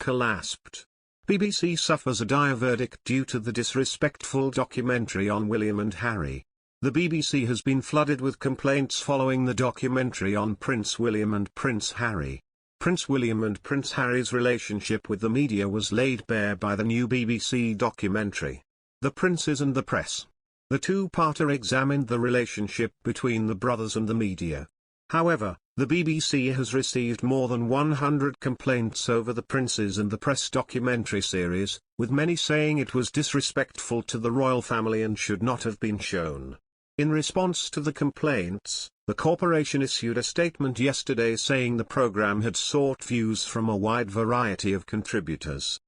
COLLASPED. BBC suffers a dire verdict due to the disrespectful documentary on William and Harry. The BBC has been flooded with complaints following the documentary on Prince William and Prince Harry. Prince William and Prince Harry's relationship with the media was laid bare by the new BBC documentary, The Princes and the Press. The two-parter examined the relationship between the brothers and the media. However, the BBC has received more than 100 complaints over the Princes and the Press documentary series, with many saying it was disrespectful to the royal family and should not have been shown. In response to the complaints, the corporation issued a statement yesterday saying the program had sought views from a wide variety of contributors.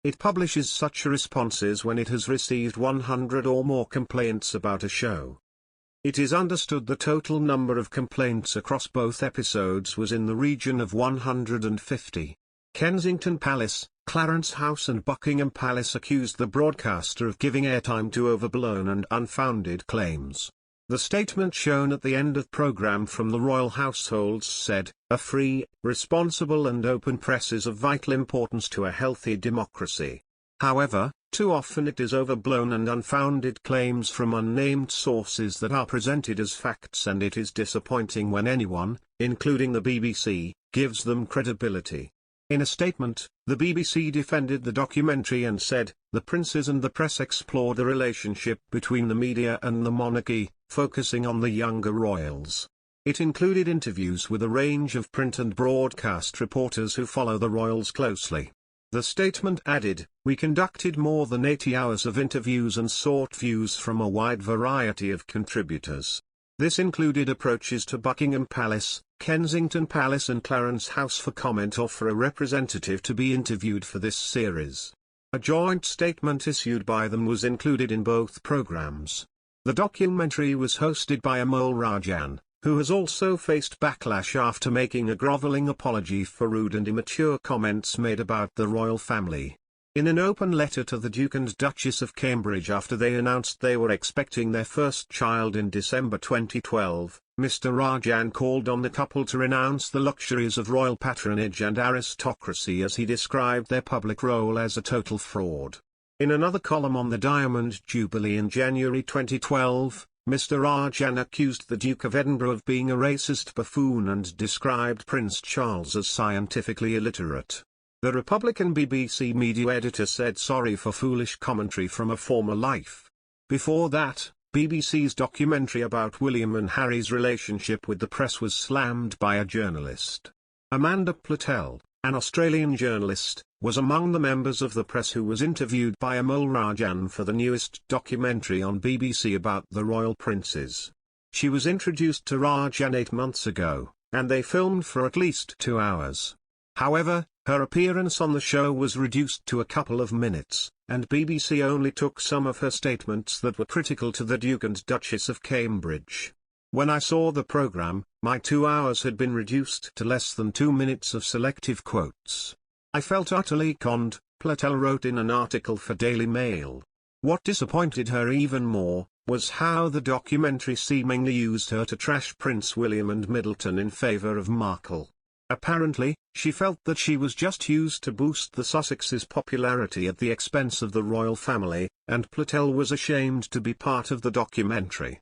It publishes such responses when it has received 100 or more complaints about a show. It is understood the total number of complaints across both episodes was in the region of 150. Kensington Palace, Clarence House and Buckingham Palace accused the broadcaster of giving airtime to overblown and unfounded claims. The statement shown at the end of program from the royal households said, "A free, responsible and open press is of vital importance to a healthy democracy. However, too often it is overblown and unfounded claims from unnamed sources that are presented as facts, and it is disappointing when anyone, including the BBC, gives them credibility." In a statement, the BBC defended the documentary and said, "The Princes and the Press explored the relationship between the media and the monarchy, focusing on the younger royals. It included interviews with a range of print and broadcast reporters who follow the royals closely." The statement added, "We conducted more than 80 hours of interviews and sought views from a wide variety of contributors. This included approaches to Buckingham Palace, Kensington Palace and Clarence House for comment or for a representative to be interviewed for this series." A joint statement issued by them was included in both programs. The documentary was hosted by Amol Rajan, who has also faced backlash after making a groveling apology for rude and immature comments made about the royal family. In an open letter to the Duke and Duchess of Cambridge after they announced they were expecting their first child in December 2012, Mr. Rajan called on the couple to renounce the luxuries of royal patronage and aristocracy, as he described their public role as a total fraud. In another column on the Diamond Jubilee in January 2012, Mr. Rajan accused the Duke of Edinburgh of being a racist buffoon and described Prince Charles as scientifically illiterate. The Republican BBC media editor said sorry for foolish commentary from a former life. Before that, BBC's documentary about William and Harry's relationship with the press was slammed by a journalist. Amanda Platel, an Australian journalist, was among the members of the press who was interviewed by Amol Rajan for the newest documentary on BBC about the royal princes. She was introduced to Rajan 8 months ago, and they filmed for at least 2 hours. However, her appearance on the show was reduced to a couple of minutes, and BBC only took some of her statements that were critical to the Duke and Duchess of Cambridge. "When I saw the program, my 2 hours had been reduced to less than 2 minutes of selective quotes. I felt utterly conned," Platel wrote in an article for Daily Mail. What disappointed her even more was how the documentary seemingly used her to trash Prince William and Middleton in favour of Markle. Apparently, she felt that she was just used to boost the Sussexes' popularity at the expense of the royal family, and Platel was ashamed to be part of the documentary.